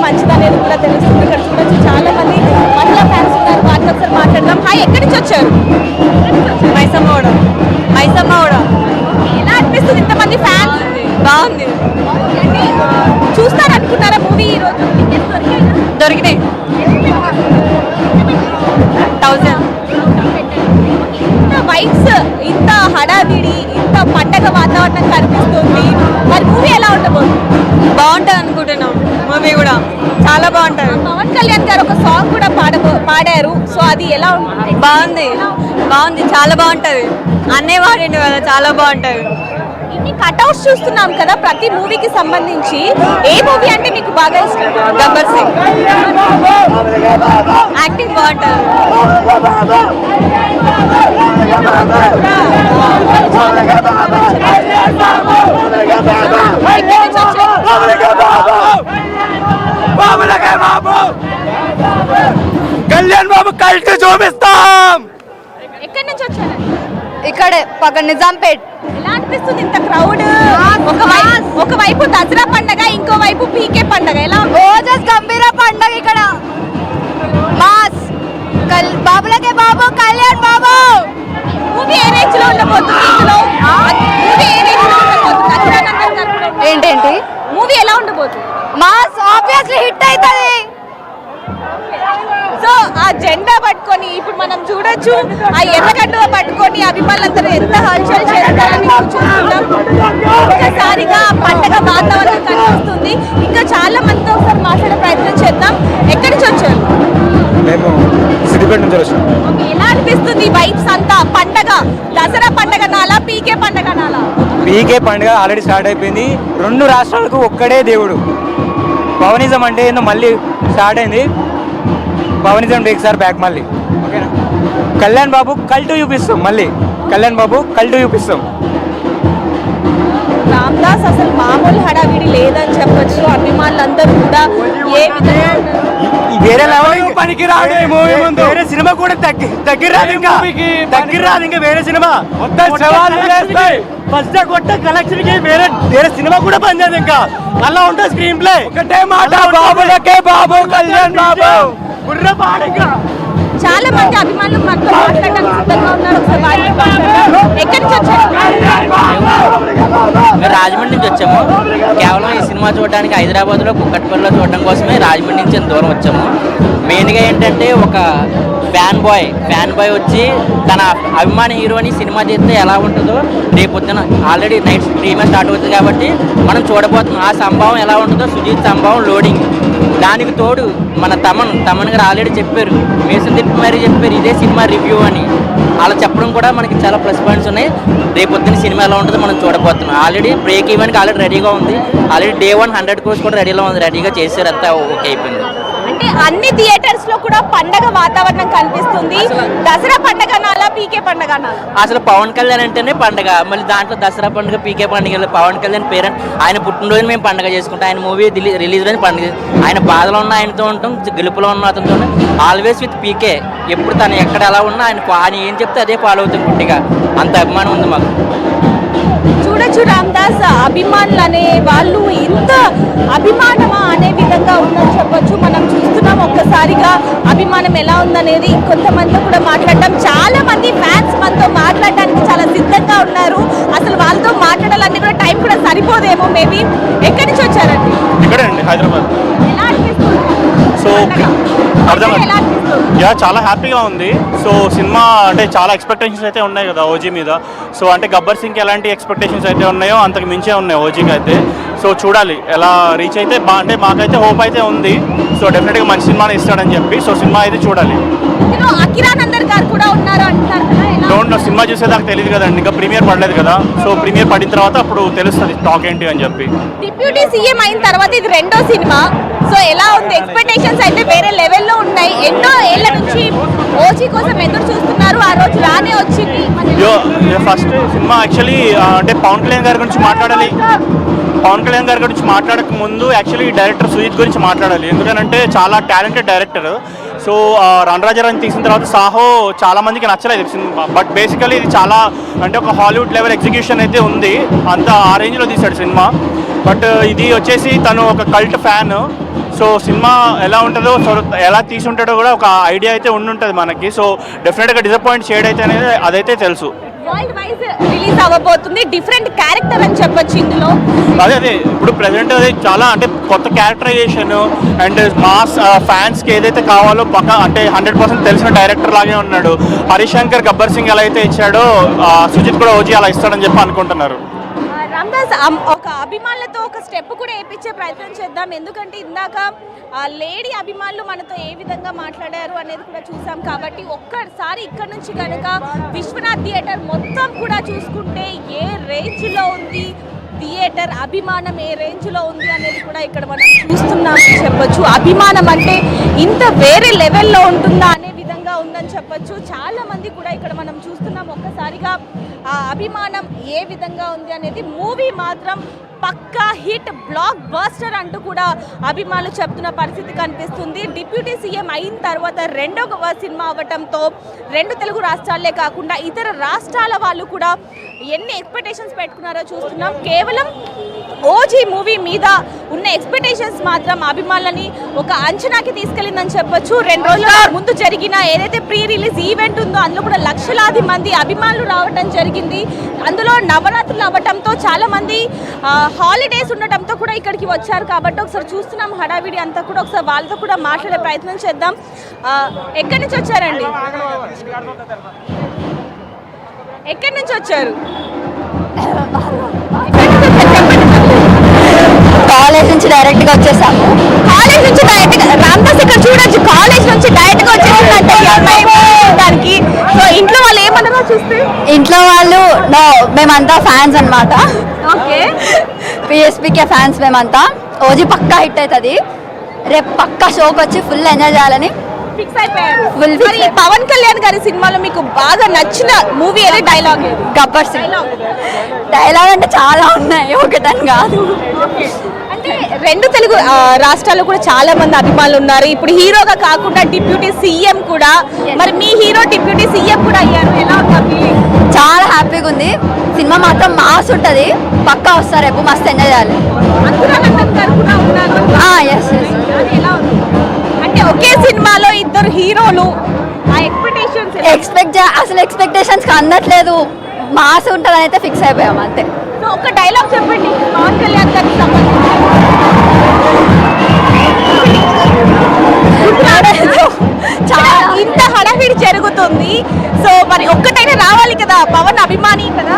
మంచిదనేది కూడా తెలుస్తుంది. ఇక్కడ చూడొచ్చు చాలా మంది మహిళా ఫ్యాన్స్ ఉన్నారు. వారితో ఒకసారి మాట్లాడదాం. హాయ్, ఎక్కడి నుంచి వచ్చారు? మైసమ్మగూడ. ఎలా అనిపిస్తుంది ఇంతమంది ఫ్యాన్స్? బాగుంది. చూస్తారనుకున్నారా మూవీ ఈ రోజు? దొరికినాయి 1000. ఇంత వైబ్స్, ఇంత హడావిడి, ఇంత పండగ వాతావరణం కనిపిస్తుంది. మరి మూవీ ఎలా ఉండబోతుంది? బాగుంటుంది అనుకుంటున్నాం. మూవీ కూడా చాలా బాగుంటుంది. పవన్ కళ్యాణ్ గారు ఒక సాంగ్ కూడా పాడారు. సో అది ఎలా ఉంటుంది? బాగుంది, చాలా బాగుంటుంది. అన్నే వాడిండు కదా, చాలా బాగుంటుంది. ఇన్ని కట్అవుట్స్ చూస్తున్నాం కదా ప్రతి మూవీకి సంబంధించి. ఏ మూవీ అంటే మీకు బాగా ఇష్టం? గబ్బర్ సింగ్ యాక్టింగ్ బాగుంటుంది. కళ్యాణ్ బాబు కల్ట్ చూపిస్తాం. ఎక్కడి నుంచి వచ్చారు? ఇక్కడే పక్క నిజాంపేట్. ఎలా అనిపిస్తుంది ఇంత క్రౌడ్? ఒకవైపు దసరా పండగ, ఇంకోవైపు పీకే పండగ. ఎలా ఓజస్ గంభీర పండగ ఇక్కడ. మాస్ బాబులకే బాబు, కళ్యాణ్ బాబు. మూవీ ఏ రేంజ్ లో ఉండబోతుంది? మూవీ ఏ రేంజ్ లో ఉండబోతుంది? ఏంటేంటి మూవీ ఎలా ఉండబోతుంది? మాస్ ఆబ్వియస్లీ హిట్ అవుతుంది. సో ఆ జెండా పట్టుకొని ఇప్పుడు మనం చూడొచ్చు, ఆ ఎర్రగడ్డ పట్టుకొని అభిమానులందరూ ఎంత హల్చల్ చేస్తారని చూస్తున్నాం. ఒక్కసారిగా పండగ వాతావరణం కనిపిస్తుంది. ఇంకా చాలా మందితో ఒకసారి మాట్లాడే ప్రయత్నం చేద్దాం. ఎక్కడి నుంచి వచ్చారు? మేము సిద్దిపేట నుంచి వచ్చాం. ఎలా అనిపిస్తుంది వైబ్స్ అంతా? పండగ దసరా పండగ నాలా, పీకే పండగ నాలా? పీకే పండుగ ఆల్రెడీ స్టార్ట్ అయిపోయింది. 2 రాష్ట్రాలకు ఒక్కడే దేవుడు. పవనిజం అంటే ఏందో మళ్ళీ స్టార్ట్ అయింది. పవనిజం టేక్ సార్ బ్యాక్ మళ్ళీ. ఓకేనా? కళ్యాణ్ బాబు కల్టు చూపిస్తాం. మళ్ళీ కళ్యాణ్ బాబు కల్టు చూపిస్తాం. రామ్ దాస్ అసలు మామూలు హడావిడి లేదని చెప్పొచ్చు. అభిమానులందరూ కూడా ఏ విధంగా వేరే లెవెల్ పనికి రాడు. వేరే సినిమా కూడా దగ్గర రాదు. ఇంకా వేరే సినిమా ఫస్ట్ కొట్ట కలెక్షన్ కి వేరే సినిమా కూడా పనిచేయదు. ఇంకా అలా ఉంటుంది స్క్రీన్ ప్లే. ఒకటే మాట, బాబులకే బాబు, కళ్యాణ్ బాబు. చాలా మంది అభిమానులు మనతో మాట్లాడడానికి సిద్ధంగా ఉన్నారు. ఒకసారి వారితో మాట్లాడదాం. ఎక్కడి నుంచి వచ్చారు? మేము రాజమండ్రి నుంచి వచ్చాము. కేవలం ఈ సినిమా చూడడానికి హైదరాబాద్లో కుక్కట్పల్లిలో చూడడం కోసమే రాజమండ్రి నుంచి ఎంత దూరం వచ్చాము. మెయిన్గా ఏంటంటే ఒక ఫ్యాన్ బాయ్ వచ్చి తన అభిమాన హీరోని సినిమా చేస్తే ఎలా ఉంటుందో రేపొద్దున ఆల్రెడీ నైట్ స్ట్రీమే స్టార్ట్ అవుతుంది కాబట్టి మనం చూడబోతున్నాం. ఆ సంభవం ఎలా ఉంటుందో సుజీత్ సంభవం లోడింగ్. దానికి తోడు మన తమన్ గారు ఆల్రెడీ చెప్పారు, మేసం తిప్పి మరీ చెప్పారు ఇదే సినిమా రివ్యూ అని. అలా చెప్పడం కూడా మనకి చాలా ప్లస్ పాయింట్స్ ఉన్నాయి. రేపొద్దున సినిమా ఎలా ఉంటుందో మనం చూడబోతున్నాం. ఆల్రెడీ బ్రేక్ ఈవెన్కి ఆల్రెడీ రెడీగా ఉంది. ఆల్రెడీ Day 1 100 crores కూడా రెడీగా చేశారు. అంతా ఓకే అయిపోయింది. అంటే అన్ని థియేటర్స్ లో కూడా పండగ వాతావరణం కనిపిస్తుంది. దసరా పండగ నాలా, పీకే పండగ నాలా? అసలు పవన్ కళ్యాణ్ అంటేనే పండగ. మళ్ళీ దాంట్లో దసరా పండుగ, పీకే పండుగ. పవన్ కళ్యాణ్ పేరెంట్ ఆయన పుట్టినరోజు మేము పండుగ చేసుకుంటాం. ఆయన మూవీ రిలీజ్ రోజు పండుగ. ఆయన బాధలో ఉన్న ఆయనతో ఉంటాం, గెలుపులో ఉన్న అతనితో ఆల్వేస్ విత్ పీకే. ఎప్పుడు తను ఎక్కడ ఎలా ఉన్నా ఆయన ఏం చెప్తే అదే ఫాలో అవుతుంది. గుట్టిగా అంత అభిమానం ఉంది మాకు. చూడొచ్చు రామ్ దాస్, అభిమానులు అనే వాళ్ళు ఇంత అభిమానమా అనే విధంగా ఉందని చెప్పొచ్చు. మనం చూస్తున్నాం ఒక్కసారిగా అభిమానం ఎలా ఉందనేది. కొంతమందితో కూడా మాట్లాడటం, చాలా మంది ఫ్యాన్స్ మనతో మాట్లాడడానికి చాలా సిద్ధంగా ఉన్నారు. అసలు వాళ్ళతో మాట్లాడాలన్నీ కూడా టైం కూడా సరిపోదేమో మేబీ. ఎక్కడి నుంచి వచ్చారండి? ఇక్కడే అండి, హైదరాబాద్. ఎలా అనిపిస్తుంది? సో అర్థం ఎలా అనిపిస్తుంది? యా, చాలా హ్యాపీగా ఉంది. సో సినిమా అంటే చాలా ఎక్స్పెక్టేషన్స్ అయితే ఉన్నాయి కదా ఓజీ మీద. సో అంటే గబ్బర్ సింగ్కి ఎలాంటి ఎక్స్పెక్టేషన్స్ అయితే ఉన్నాయో అంతకు మించే ఉన్నాయి ఓజీకి అయితే. సో చూడాలి ఎలా రీచ్ అయితే. అంటే మాకైతే హోప్ అయితే ఉంది. సో డెఫినెట్గా మంచి సినిమాని ఇస్తాడని చెప్పి. సో సినిమా అయితే చూడాలి. అకిరానందర్ గారు కూడా ఉన్నారు అంటారు కదా, డోంట్ నో, సినిమా చూసేదాకా తెలియదు కదండి. ఇంకా ప్రీమియర్ పడలేదు కదా. సో ప్రీమియర్ పడిన తర్వాత అప్పుడు తెలుస్తుంది టాక్ ఏంటి అని చెప్పి. డిప్యూటీ సీఎం అయిన తర్వాత ఇది 2వ సినిమా. సో ఎలా ఉంది? ఎక్స్పెక్టేషన్స్ అయితే వేరే లెవెల్లో ఉన్నాయి. ఎన్నో ఏళ్ల నుంచి ఓజీ కోసం ఎదురు చూస్తున్నారు. ఆ రోజు రానే వచ్చింది. ఫస్ట్ సినిమా యాక్చువల్లీ అంటే పవన్ కళ్యాణ్ గారి గురించి మాట్లాడాలి. పవన్ కళ్యాణ్ గారి గురించి మాట్లాడక ముందు యాక్చువల్లీ డైరెక్టర్ సుజిత్ గురించి మాట్లాడాలి. ఎందుకంటే చాలా టాలెంటెడ్ డైరెక్టర్. సో రణరాజరాని తీసిన తర్వాత సాహో చాలా మందికి నచ్చలేదు సినిమా. బట్ బేసికలీ ఇది చాలా అంటే ఒక హాలీవుడ్ లెవెల్ ఎగ్జిక్యూషన్ అయితే ఉంది. అంత ఆ రేంజ్లో తీశాడు సినిమా. బట్ ఇది వచ్చేసి తను ఒక కల్ట్ ఫ్యాన్. సో సినిమా ఎలా ఉంటుందో, సో ఎలా తీసుంటాడో కూడా ఒక ఐడియా అయితే ఉండుంటుంది మనకి. సో డెఫినెట్గా డిసప్పాయింట్ చేయడం అయితే అనేది అదైతే తెలుసు. వరల్డ్ వైజ్ రిలీజ్ అవ్వబోతుంది, డిఫరెంట్ క్యారెక్టర్ అని చెప్పొచ్చు ఇందులో. అదే ఇప్పుడు ప్రెసెంట్ అది చాలా అంటే కొత్త క్యారెక్టరైజేషన్ అండ్ మాస్ ఫ్యాన్స్కి ఏదైతే కావాలో పక్క అంటే 100% తెలిసిన డైరెక్టర్ లాగే ఉన్నాడు. హరీష్ శంకర్ గబ్బర్ సింగ్ ఎలా అయితే ఇచ్చాడో సుజిత్ కూడా ఓజీ అలా ఇస్తాడని చెప్పి అనుకుంటున్నారు. రామ్దాస్ ఒక అభిమానులతో ఒక స్టెప్ కూడా వేయించే ప్రయత్నం చేద్దాం, ఎందుకంటే ఇందాక లేడీ అభిమానులు మనతో ఏ విధంగా మాట్లాడారు అనేది కూడా చూసాం. కాబట్టి ఒక్కసారి ఇక్కడ నుంచి కనుక విశ్వనాథ్ థియేటర్ మొత్తం కూడా చూసుకుంటే ఏ రేంజ్లో ఉంది థియేటర్, అభిమానం ఏ రేంజ్లో ఉంది అనేది కూడా ఇక్కడ మనం చూస్తున్నామని చెప్పొచ్చు. అభిమానం అంటే ఇంత వేరే లెవెల్లో ఉంటుందా అనే విధంగా ఉందని చెప్పొచ్చు. చాలా మంది కూడా ఇక్కడ మనం చూస్తున్నాం. ఒక్కసారిగా ఆ అభిమానం ఏ విధంగా ఉంది అనేది, మూవీ మాత్రం పక్కా హిట్, బ్లాక్ బస్టర్ అంటూ కూడా అభిమానులు చెప్తున్న పరిస్థితి కనిపిస్తుంది. డిప్యూటీ సీఎం అయిన తర్వాత రెండవ సినిమా అవ్వటంతో 2 తెలుగు రాష్ట్రాలే కాకుండా ఇతర రాష్ట్రాల వాళ్ళు కూడా ఎన్ని ఎక్స్పెక్టేషన్స్ పెట్టుకున్నారో చూస్తున్నాం. కేవలం ఓజీ మూవీ మీద ఉన్న ఎక్స్పెక్టేషన్స్ మాత్రం అభిమానులని ఒక అంచనాకి తీసుకెళ్ళిందని చెప్పొచ్చు. 2 రోజుల ముందు జరిగిన ఏదైతే ప్రీ రిలీజ్ ఈవెంట్ ఉందో అందులో కూడా లక్షలాది మంది అభిమానులు రావటం జరిగింది. అందులో నవరాత్రులు అవ్వటంతో చాలా మంది హాలిడేస్ ఉండటంతో కూడా ఇక్కడికి వచ్చారు. కాబట్టి ఒకసారి చూస్తున్నాం హడావిడి అంతా కూడా, ఒకసారి వాళ్ళతో కూడా మాట్లాడే ప్రయత్నం చేద్దాం. ఎక్కడి నుంచి వచ్చారండి? ఎక్కడి నుంచి వచ్చారు? కాలేజ్ నుంచి డైరెక్ట్ గా వచ్చేసాము. కాలేజ్ నుంచి డైరెక్ట్ గా రామ్దాస్ ఇక్కడ చూడొచ్చు, కాలేజ్ నుంచి డైరెక్ట్ గా వచ్చేసిందంటే ఈ అమ్మాయి దానికి. సో ఇంట్లో వాళ్ళు ఏమన్నారో చూస్తే, ఇంట్లో వాళ్ళు మేమంతా ఫ్యాన్స్ అన్నమాట. ఓకే, పిఎస్పీకే ఫ్యాన్స్ మేమంతా. ఓజీ పక్కా హిట్ అవుతుంది, రేపు పక్కా షోకి వచ్చి ఫుల్ ఎంజాయ్ చేయాలని ఫిక్స్ అయిపోయారు. Full fix మరి పవన్ కళ్యాణ్ గారి సినిమాలో మీకు బాగా నచ్చిన మూవీ ఏదే? డైలాగ్ గబ్బర్ సింగ్. డైలాగ్ అంటే చాలా ఉన్నాయి, ఒకటని కాదు. అంటే 2 తెలుగు రాష్ట్రాల్లో కూడా చాలా మంది అభిమానులు ఉన్నారు. ఇప్పుడు హీరోగా కాకుండా డిప్యూటీ సీఎం కూడా, మరి మీ హీరో డిప్యూటీ సీఎం కూడా అయ్యారు, ఎలా ఉంది? చాలా హ్యాపీగా ఉంది. సినిమా మాత్రం మాస్ ఉంటుంది, పక్కా వస్తారు, రేపు మస్తు ఎంజాయ్ చేయాలి. అంకురానందన్ గారు కూడా ఉన్నారు. Yes yes. అది ఎలా ఉంది? అంటే ఒకే సినిమాలో 2 హీరోలు, ఆ ఎక్స్పెక్టేషన్స్ అసలు ఎక్స్పెక్టేషన్స్ అందట్లేదు, మాస్ ఉంటుందని అయితే ఫిక్స్ అయిపోయాం అంతే. సో ఒక డైలాగ్ చెప్పండి పవన్ కళ్యాణ్ గారికి సంబంధించి. చాలా ఇంత హడావిడి జరుగుతుంది, సో మరి ఒక్కటైనా రావాలి కదా, పవన్ అభిమాని కదా.